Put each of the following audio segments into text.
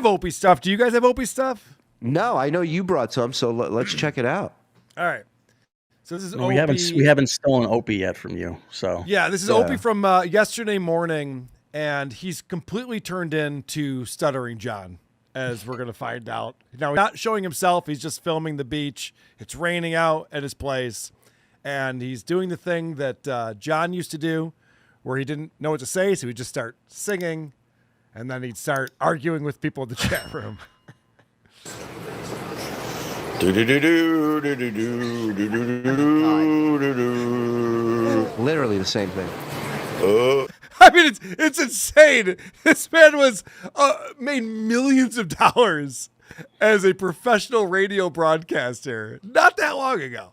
have Opie stuff. Do you guys have Opie stuff? No, I know you brought some, so let's check it out. All right. So this is No, Opie. we haven't stolen Opie yet from you. So Yeah, this is Opie from yesterday morning, and he's completely turned into Stuttering John, as we're going to find out. Now, he's not showing himself. He's just filming the beach. It's raining out at his place, and he's doing the thing that John used to do, where he didn't know what to say, so he'd just start singing, and then he'd start arguing with people in the chat room. Literally the same thing. I mean, it's insane. This man was made millions of dollars as a professional radio broadcaster not that long ago.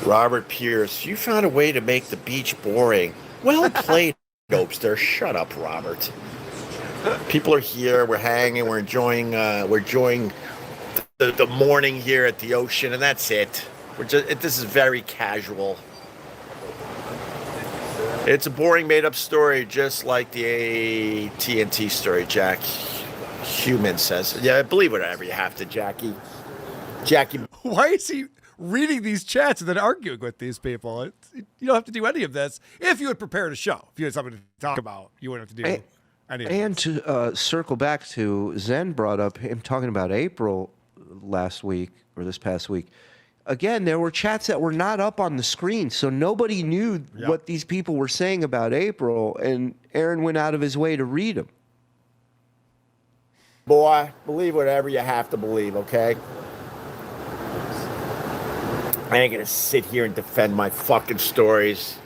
Robert Pierce, you found a way to make the beach boring. Well played, Dopester. Shut up, Robert. People are here. We're hanging. We're enjoying the morning here at the ocean, and that's it. This is very casual. It's a boring, made-up story, just like the TNT story, Jack. Human says, yeah, believe whatever you have to, Jackie. Why is he reading these chats and then arguing with these people? You don't have to do any of this if you had prepared a show. If you had something to talk about, you wouldn't have to do any of this. And to circle back to Zen brought up him talking about April last week or this past week. Again, there were chats that were not up on the screen, so nobody knew what these people were saying about April, and Aaron went out of his way to read them. Boy, believe whatever you have to believe, okay? I ain't gonna sit here and defend my fucking stories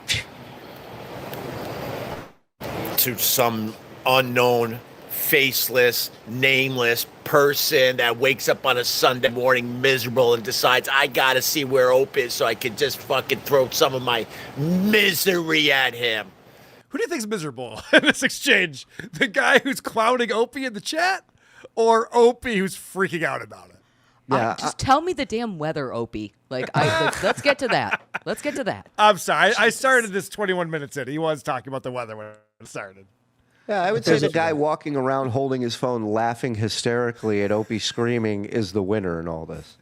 to some unknown, faceless, nameless person that wakes up on a Sunday morning miserable and decides I gotta see where Opie is so I can just fucking throw some of my misery at him. Who do you think's miserable in this exchange? The guy who's clowning Opie in the chat, or Opie who's freaking out about it? Yeah, just tell me the damn weather, Opie. Let's get to that. Let's get to that. I'm sorry. I started this 21 minutes in. He was talking about the weather when it started. Yeah, I would say the guy walking around holding his phone, laughing hysterically at Opie screaming is the winner in all this.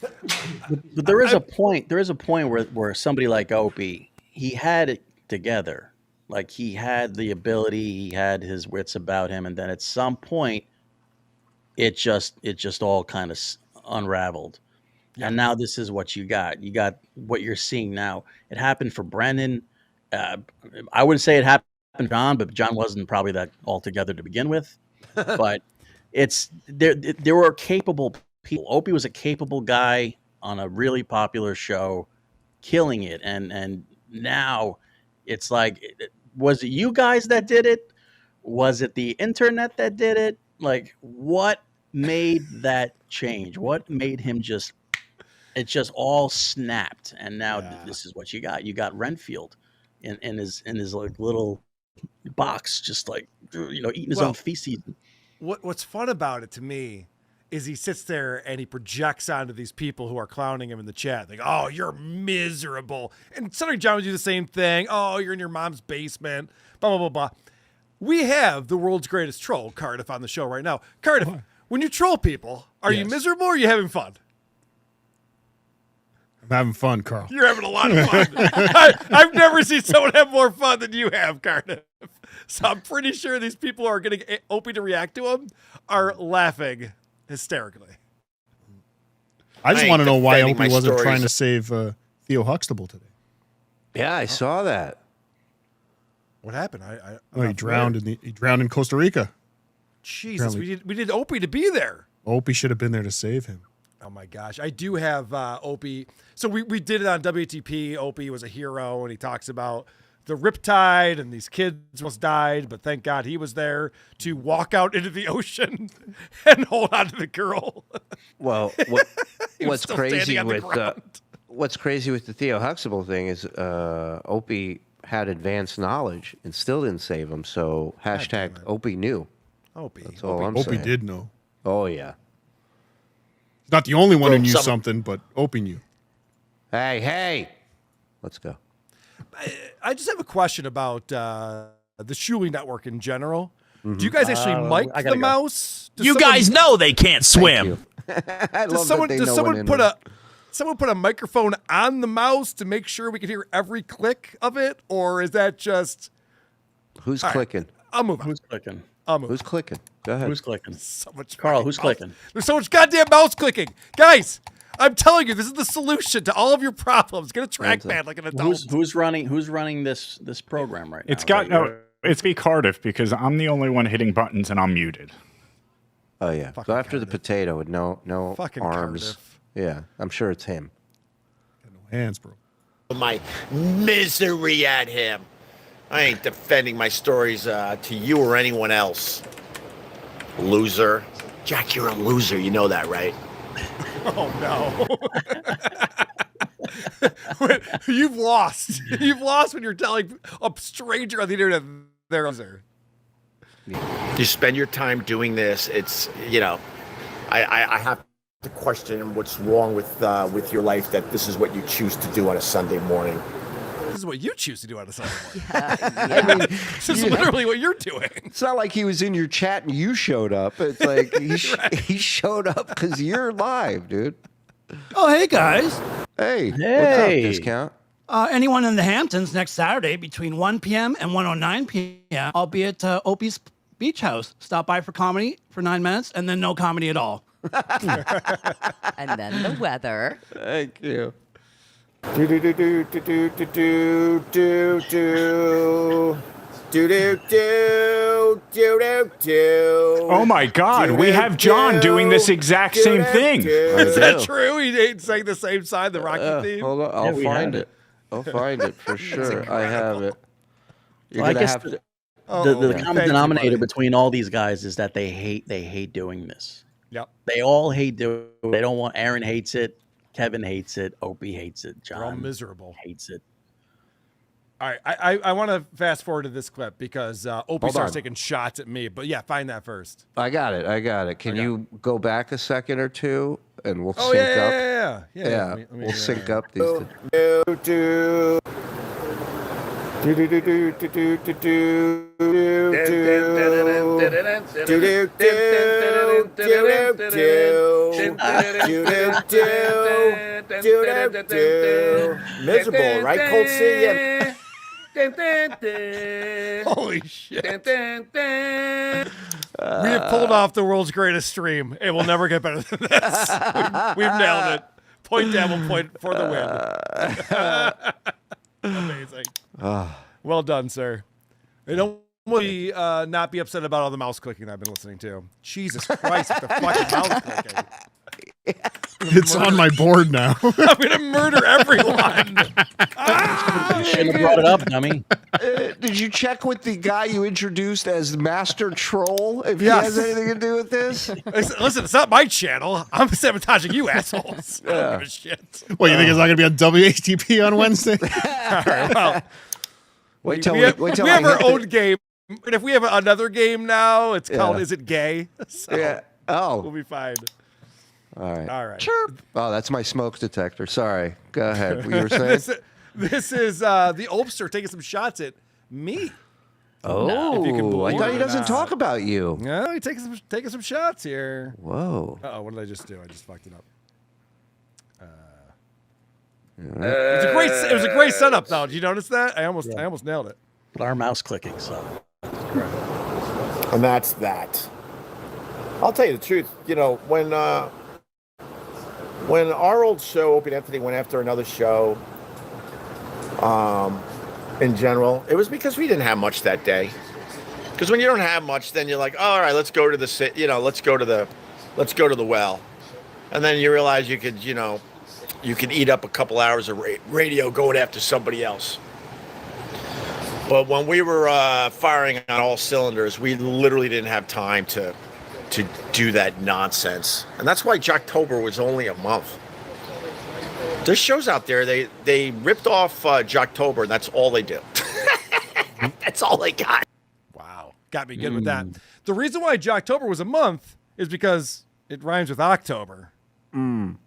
But there is a point. There is a point where somebody like Opie, he had it together. Like he had the ability, he had his wits about him, and then at some point, it just all kind of unraveled. Yeah. And now this is what you got. You got what you're seeing now. It happened for Brennan. I wouldn't say it happened for John, but John wasn't probably that altogether to begin with. But there were capable people. Opie was a capable guy on a really popular show, killing it. And now it's like, was it you guys that did it? Was it the internet that did it? Like, what made that change? What made him it just all snapped, and now this is what you got. You got Renfield in his like little box, just like eating his own feces. What's fun about it to me is he sits there and he projects onto these people who are clowning him in the chat. Like, oh, you're miserable. And Stuttering John would do the same thing. Oh, you're in your mom's basement. Blah blah blah blah. We have the world's greatest troll, Cardiff, on the show right now. Cardiff, when you troll people, are you miserable or are you having fun? I'm having fun, Carl. You're having a lot of fun. I've never seen someone have more fun than you have, Cardiff. So I'm pretty sure these people who are getting Opie to react to him are laughing hysterically. I just want to know why Opie wasn't trying to save Theo Huxtable today. Yeah, I saw that. What happened? He drowned in Costa Rica. Jesus, we did Opie to be there. Opie should have been there to save him. Oh my gosh, I do have Opie. So we did it on WTP. Opie was a hero, and he talks about the riptide and these kids almost died, but thank God he was there to walk out into the ocean and hold on to the girl. Well, what's crazy with the Theo Huxtable thing is Opie had advanced knowledge and still didn't save him. So hashtag Opie knew. Opie. That's all I'm saying. Opie did know. Oh yeah. He's not the only one who Well, knew some- something, but Opie knew. Hey, let's go. I just have a question about the Shuli network in general. Do you guys actually mic I the gotta go. mouse? Does You someone- guys know they can't swim. I Does love someone that they does know someone when put in. someone put a microphone on the mouse to make sure we can hear every click of it, or is that just? Who's All right. clicking? I'll move on. Who's clicking? I'll move. Who's clicking? Go ahead. Who's clicking? So much Carl, fucking who's mouse- clicking? There's so much goddamn mouse clicking, guys. I'm telling you, this is the solution to all of your problems. Get a trackpad like an adult. Who's running this program right now? It's got Right? no. It's be Cardiff because I'm the only one hitting buttons and I'm muted. Oh yeah. Fucking Go after the Cardiff. potato with no Fucking arms. Cardiff. Yeah, I'm sure it's him. No hands, bro. My misery at him. I ain't defending my stories to you or anyone else. Loser. Jack, you're a loser. You know that, right? Oh no. You've lost. You've lost when you're telling a stranger on the internet they're a loser. You spend your time doing this. It's, I have to question what's wrong with your life that this is what you choose to do on a Sunday morning. This is what you choose to do on a Sunday morning. I mean, This is literally what you're doing. it's not like he was in your chat and you showed up. It's like he showed up because you're live, dude. Oh, hey guys. Hey, what's up, Hey. discount? Anyone in the Hamptons next Saturday between 1 p.m. and 1:09 p.m. I'll be at Opie's Beach House. Stop by for comedy for 9 minutes and then no comedy at all. And then the weather. Thank you. Do do do do do do do do do do do do do do. Oh my God, we have John doing this exact same thing. Is that true? He ain't saying the same side, the Rocky theme? Hold on, Yeah, I'll we find have it. I'll find it for sure. I have it. You're Well, I gonna guess have to. the Thank common you, denominator buddy. between all these guys is that they hate doing this. Yep. They all hate doing. They don't want. Aaron hates it. Kevin hates it. Opie hates it. They're all John miserable. hates it. All right, I want to fast forward to this clip because Opie Hold starts on. taking shots at me. But yeah, find that first. I got it. Can you go back a second or two and we'll Oh sync yeah, up? yeah. Yeah, Let me, we'll sync up these. Do do do do do do do do do do do. Miserable, right, Cold Sea? Holy shit! We have pulled off the world's greatest stream. It will never get better than this. We've nailed it. Dabble Point for the win. Amazing. Well done, sir. They don't really not be upset about all the mouse clicking I've been listening to. Jesus Christ, with the fucking mouse clicking. It's on my board now. I'm gonna murder everyone. You shouldn't have brought it up, dummy. Did you check with the guy you introduced as Master Troll if he Yes. has anything to do with this? Listen, it's not my channel. I'm sabotaging you assholes. I don't give a shit. What, you think it's not going to be on WHTP on Wednesday? All right, well, Wait till we have, wait till we I have our hit own game. And if we have another game now, it's called Yeah. Is It Gay? So Yeah. we'll Oh. be fine. All right. All right. Chirp. Oh, that's my smoke detector. Sorry. Go ahead. What you were saying? This is the Opster taking some shots at me. Oh, If you can I believe thought he it or doesn't not. talk about you. No, he's taking some shots here. Whoa. Uh-oh, what did I just do? I just fucked it up. It was a great setup, though. Did you notice that? I almost nailed it. Our mouse clicking, so. And that's that. I'll tell you the truth. You know, when our old show, Opie and Anthony, went after another show, in general, it was because we didn't have much that day. Because when you don't have much, then you're like, oh, all right, let's go to the, let's go to the well, and then you realize you could eat up a couple hours of radio going after somebody else. But when we were firing on all cylinders, we literally didn't have time to do that nonsense. And that's why Jocktober was only a month. There's shows out there, they ripped off Jocktober, and that's all they do. That's all they got. Wow. Got me good with that. The reason why Jocktober was a month is because it rhymes with October. And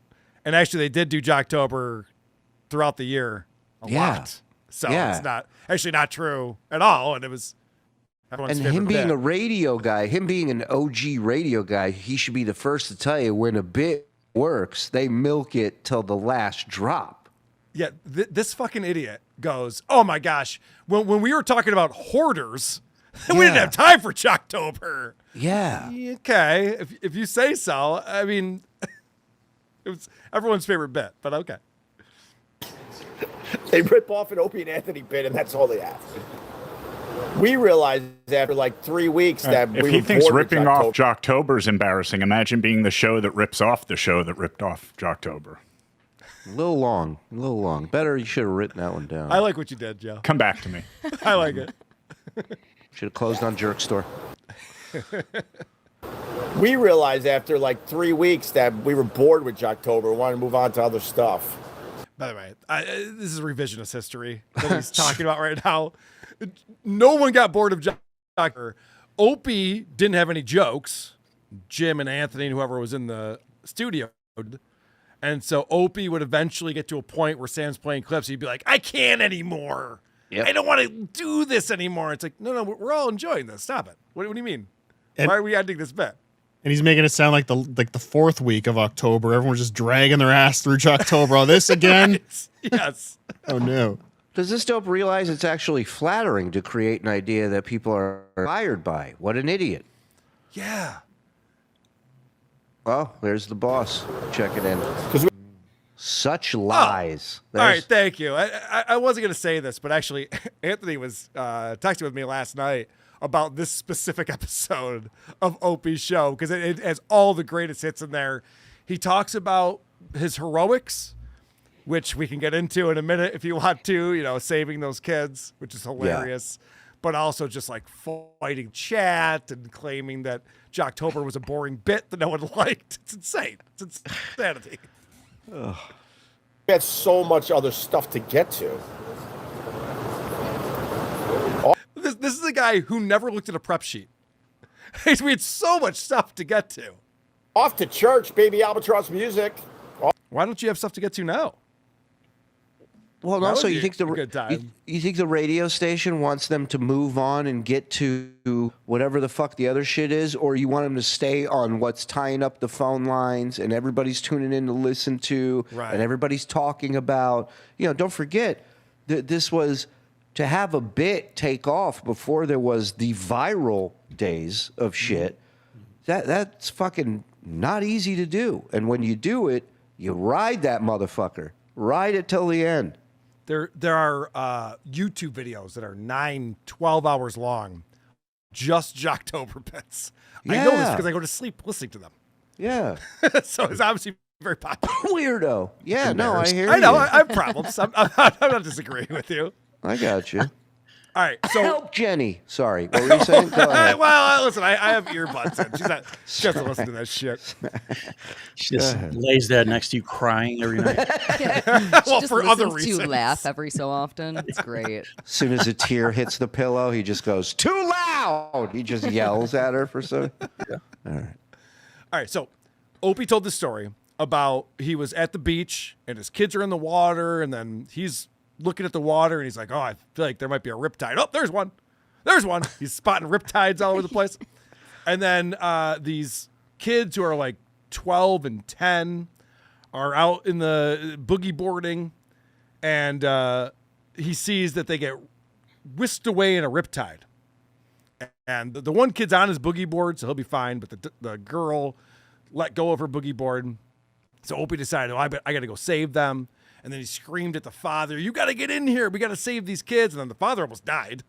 actually, they did do Jocktober throughout the year a lot. So it's not actually not true at all. And it was everyone's And favorite him being bit. a radio guy, him being an OG radio guy, he should be the first to tell you when a bit works, they milk it till the last drop. Yeah, this fucking idiot goes, oh my gosh, when we were talking about hoarders, we didn't have time for Jocktober. Yeah. Okay, if you say so. I mean, it was everyone's favorite bit, but okay. They rip off an Opie and Anthony bit, and that's all they have. We realized after like 3 weeks that if we he were thinks bored with ripping off Jocktober. Jocktober is embarrassing, imagine being the show that rips off the show that ripped off Jocktober. A little long. Better you should have written that one down. I like what you did, Joe. Come back to me. I like it. Should have closed on Jerk Store. We realized after like 3 weeks that we were bored with Jocktober, wanted to move on to other stuff. By the way, this is revisionist history that he's talking about right now. No one got bored of Jocktober. Opie didn't have any jokes. Jim and Anthony and whoever was in the studio. And so Opie would eventually get to a point where Sam's playing clips. He'd be like, I can't anymore. Yep. I don't want to do this anymore. It's like, no, we're all enjoying this. Stop it. What do you mean? And- Why are we ending this bit? And he's making it sound like the fourth week of October. Everyone's just dragging their ass through Jocktober. Oh, this again? Yes. Oh, no. Does this dope realize it's actually flattering to create an idea that people are fired by? What an idiot. Yeah. Well, there's the boss. Check it in. Such lies. All right, thank you. I wasn't going to say this, but actually, Anthony was texting with me last night about this specific episode of Opie's show because it has all the greatest hits in there. He talks about his heroics, which we can get into in a minute if you want to, you know, saving those kids, which is hilarious, but also just like fighting chat and claiming that Jocktober was a boring bit that no one liked. It's insane. It's insanity. We had so much other stuff to get to. This is a guy who never looked at a prep sheet. We had so much stuff to get to. Off to church, baby albatross music. Why don't you have stuff to get to now? Well, and That also would you be think a good time. you think the radio station wants them to move on and get to whatever the fuck the other shit is, or you want them to stay on what's tying up the phone lines and everybody's tuning in to listen to, Right. and everybody's talking about. You know, don't forget that this was to have a bit take off before there was the viral days of shit. That's fucking not easy to do, and when you do it, you ride that motherfucker, ride it till the end. There are YouTube videos that are 9-12 hours long, just Jocktober bits. I know this Yeah. because I go to sleep listening to them. Yeah. So it's obviously very popular. Weirdo. Yeah, no, I hear I know. you. I have problems. I'm not disagreeing with you. I got you. All right. So, Help Jenny. Sorry. What were you saying? Go ahead. well, listen, I have earbuds in. She doesn't listen to that shit. She just lays there next to you crying every night. Well, Just for other listens to you reasons. laugh every so often. It's great. As soon as a tear hits the pillow, he just goes, too loud. He just yells at her for some. Yeah. All right. So Opie told the story about he was at the beach and his kids are in the water, and then he's looking at the water and he's like, oh, I feel like there might be a riptide. Oh, there's one. There's one. He's spotting riptides all over the place. And then these kids who are like 12 and 10 are out in the boogie boarding, and he sees that they get whisked away in a riptide. And the one kid's on his boogie board, so he'll be fine, but the girl let go of her boogie board. So Opie decided, oh, I got to go save them. And then he screamed at the father, you got to get in here. We got to save these kids. And then the father almost died,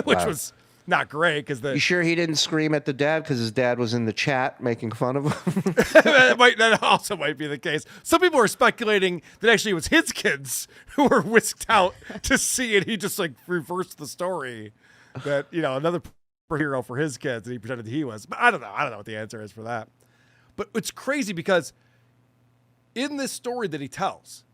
which was not great. You sure he didn't scream at the dad because his dad was in the chat making fun of him? that also might be the case. Some people are speculating that actually it was his kids who were whisked out to see it. He just like reversed the story that, you know, another hero for his kids, and he pretended he was. But I don't know. I don't know what the answer is for that. But it's crazy because in this story that he tells,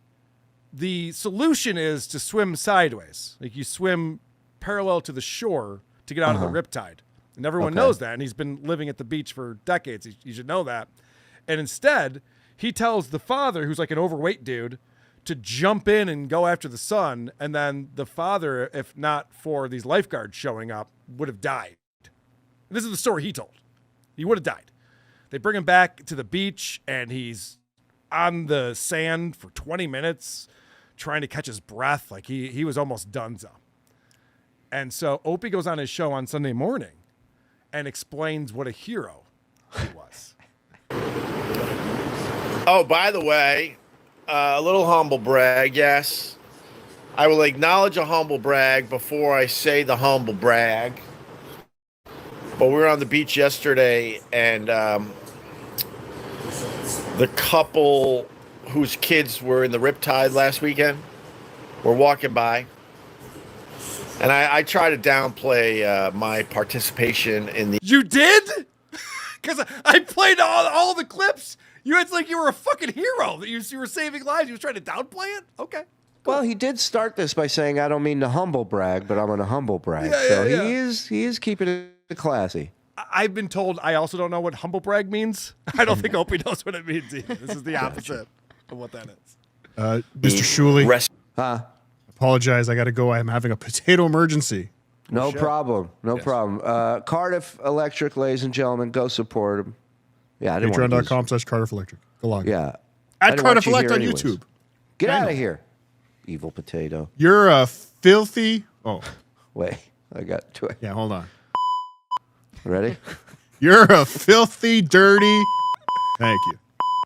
the solution is to swim sideways. Like you swim parallel to the shore to get out of the riptide. And everyone knows that. And he's been living at the beach for decades. You should know that. And instead, he tells the father, who's like an overweight dude, to jump in and go after the son. And then the father, if not for these lifeguards showing up, would have died. This is the story he told. He would have died. They bring him back to the beach, and he's on the sand for 20 minutes trying to catch his breath. Like he was almost donezo. And so Opie goes on his show on Sunday morning and explains what a hero he was. Oh, by the way, a little humble brag, yes. I will acknowledge a humble brag before I say the humble brag. But we were on the beach yesterday, and the couple whose kids were in the riptide last weekend were walking by. And I try to downplay my participation in the... You did? Because I played all the clips. It's like you were a fucking hero, that you were saving lives. You was trying to downplay it? Okay. Well, he did start this by saying, I don't mean to humble brag, but I'm going to humble brag. He is keeping it classy. I've been told I also don't know what humble brag means. I don't think Opie knows what it means either. This is the opposite of what that is. Mr. Shuli, Huh? apologize. I got to go. I'm having a potato emergency. No problem. No problem. Cardiff Electric, ladies and gentlemen, go support him. Yeah, I didn't want to use- Patreon.com/Cardiff Electric. Go log in. Yeah. At Cardiff Elect on YouTube. Get out of here, evil potato. You're a filthy... Oh. Wait, I got to it. Yeah, hold on. Ready? You're a filthy, dirty... Thank you.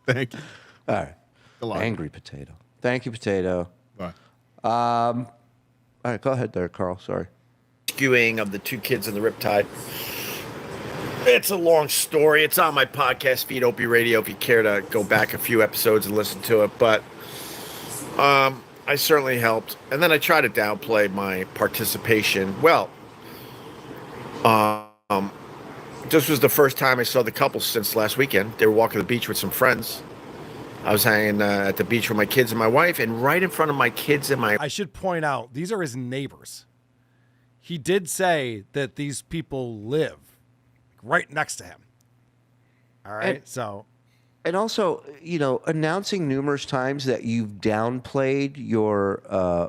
Thank you. All right. Go log in. Angry potato. Thank you, potato. Bye. All right, go ahead there, Carl. Sorry. Rescuing of the two kids in the riptide. It's a long story. It's on my podcast feed, Opie Radio, if you care to go back a few episodes and listen to it. But I certainly helped. And then I try to downplay my participation. Well, this was the first time I saw the couple since last weekend. They were walking the beach with some friends. I was hanging at the beach with my kids and my wife, and right in front of my kids and my... I should point out, these are his neighbors. He did say that these people live right next to him. All right, And also, announcing numerous times that you've downplayed your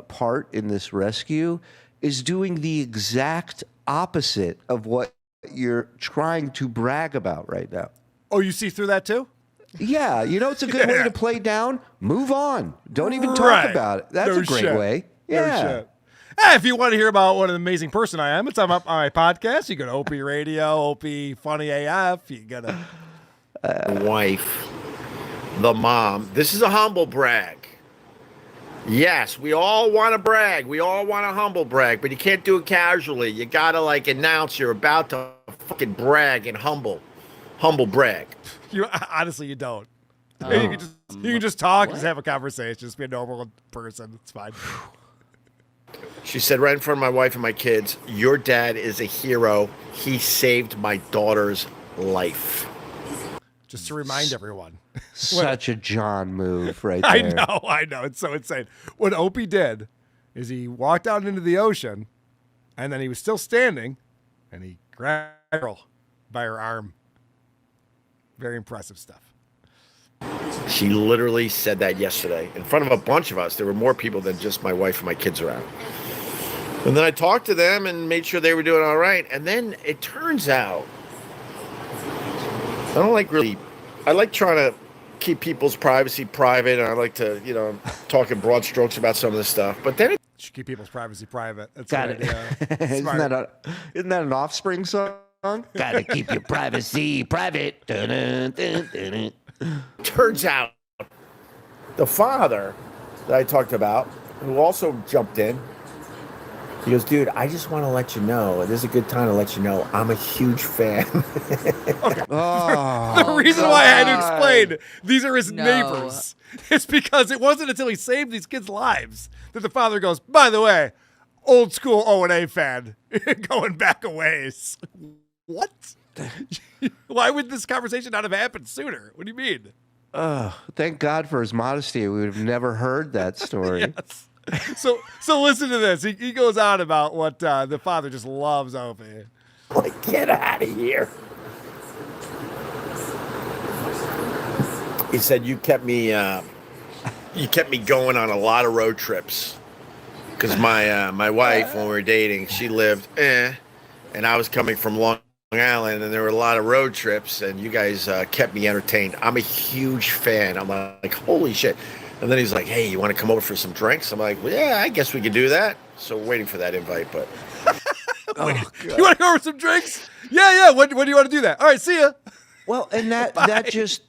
part in this rescue is doing the exact opposite of what you're trying to brag about right now. Oh, you see through that too? Yeah, it's a good way to play down. Move on. Don't even talk about it. That's No a great shit. way. No Yeah. shit. Hey, if you want to hear about what an amazing person I am, it's on my podcast. You go to Opie Radio, Opie Funny AF. You go to wife, the mom. This is a humble brag. Yes, we all want to brag. We all want to humble brag, but you can't do it casually. You got to announce you're about to fucking brag and humble brag. Honestly, you don't. You can just talk, just have a conversation, just be a normal person. It's fine. She said right in front of my wife and my kids, your dad is a hero. He saved my daughter's life. Just to remind everyone. Such a John move right there. I know. It's so insane. What Opie did is he walked out into the ocean, and then he was still standing, and he grabbed a girl by her arm. Very impressive stuff. She literally said that yesterday in front of a bunch of us. There were more people than just my wife and my kids around. And then I talked to them and made sure they were doing all right. And then it turns out, I like trying to keep people's privacy private. And I like to, talk in broad strokes about some of this stuff. But then should keep people's privacy private. That's Got it. Isn't that an Offspring song? Gotta keep your privacy private. Dun, dun, dun, dun, dun. Turns out the father that I talked about, who also jumped in, he goes, dude, I just want to let you know, this is a good time to let you know, I'm a huge fan. Oh, the reason why I had to explain these are his No. neighbors is because it wasn't until he saved these kids' lives that the father goes, by the way, old school O&A fan, going back a ways. What? Why would this conversation not have happened sooner? What do you mean? Thank God for his modesty. We would have never heard that story. Yes. So listen to this. He goes on about what the father just loves Opie. Get out of here. He said you kept me going on a lot of road trips. Because my wife, when we were dating, she lived and I was coming from Long Island, and there were a lot of road trips, and you guys kept me entertained. I'm a huge fan. I'm like, holy shit. And then he's like, hey, you want to come over for some drinks? I'm like, well, yeah, I guess we could do that. So we're waiting for that invite, but... You want to go over some drinks? Yeah. When do you want to do that? All right, see ya. Well, and that just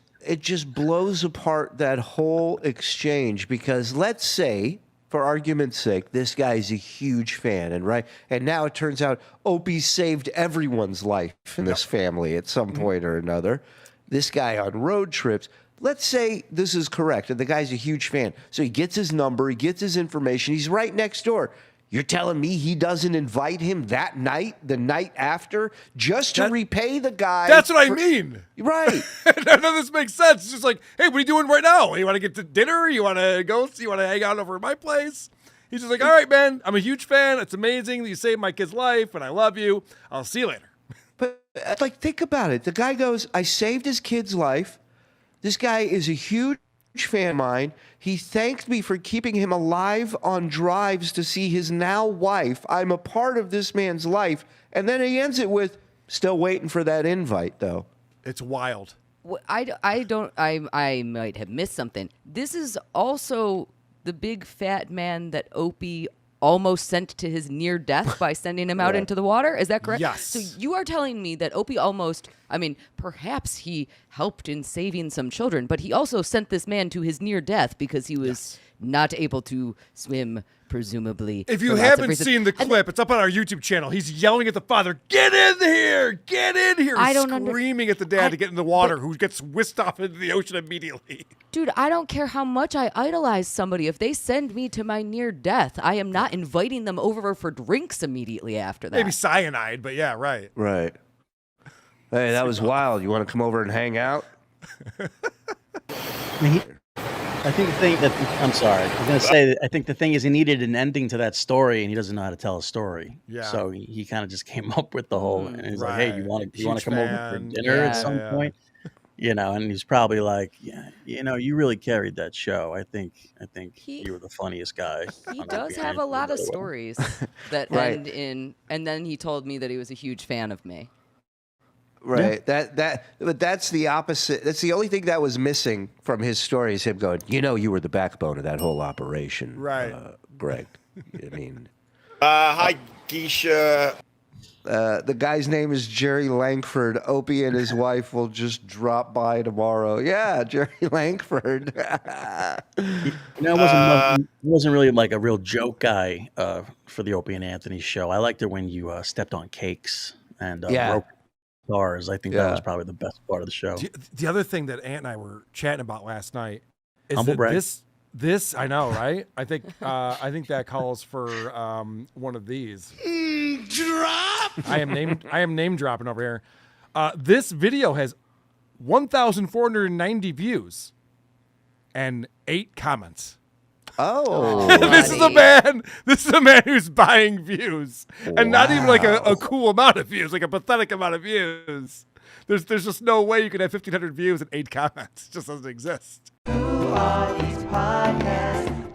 blows apart that whole exchange, because let's say, for argument's sake, this guy's a huge fan, and now it turns out Opie saved everyone's life in this family at some point or another. This guy on road trips. Let's say this is correct, and the guy's a huge fan. So he gets his number, he gets his information. He's right next door. You're telling me he doesn't invite him that night, the night after, just to repay the guy? That's what I mean. Right. None of this makes sense. It's just like, hey, what are you doing right now? You want to get to dinner? You want to go? You want to hang out over at my place? He's just like, all right, man, I'm a huge fan. It's amazing that you saved my kid's life, and I love you. I'll see you later. But, think about it. The guy goes, I saved his kid's life. This guy is a huge fan of mine. He thanked me for keeping him alive on drives to see his now wife. I'm a part of this man's life. And then he ends it with, still waiting for that invite, though. It's wild. I might have missed something. This is also the big fat man that Opie almost sent to his near death by sending him out into the water. Is that correct? Yes. So you are telling me that Opie almost, perhaps he helped in saving some children, but he also sent this man to his near death because he was not able to swim, presumably. If you haven't seen the clip, it's up on our YouTube channel. He's yelling at the father, get in here, get in here. Screaming at the dad to get in the water, who gets whisked off into the ocean immediately. Dude, I don't care how much I idolize somebody. If they send me to my near death, I am not inviting them over for drinks immediately after that. Maybe cyanide, but yeah, right. Right. Hey, that was wild. You want to come over and hang out? I think the thing that I'm sorry, I was going to say that I think the thing is he needed an ending to that story, and he doesn't know how to tell a story. Yeah. So he kind of just came up with the whole, and he's like, "Hey, you want to come over for fan. dinner at some point?" And he's probably like, "Yeah, you really carried that show. I think you were the funniest guy." He does have a lot of stories that end in, and then he told me that he was a huge fan of me. Right. Yeah. But that's the opposite. That's the only thing that was missing from his story is him going, you were the backbone of that whole operation. Right. Greg. Hi, Geisha. The guy's name is Jerry Langford. Opie and his wife will just drop by tomorrow. Yeah, Jerry Langford. It wasn't really like a real joke guy for the Opie and Anthony show. I liked it when you stepped on cakes and rope stars. I think that was probably the best part of the show. The other thing that Ant and I were chatting about last night is Humble that brag. this I know, right? I think that calls for one of these. Drop. I am name dropping over here. This video has 1,490 views and 8 comments. Oh, This is a man who's buying views, and not even like a cool amount of views, like a pathetic amount of views. There's just no way you could have 1,500 views and 8 comments. It just doesn't exist. Who are these podcasts?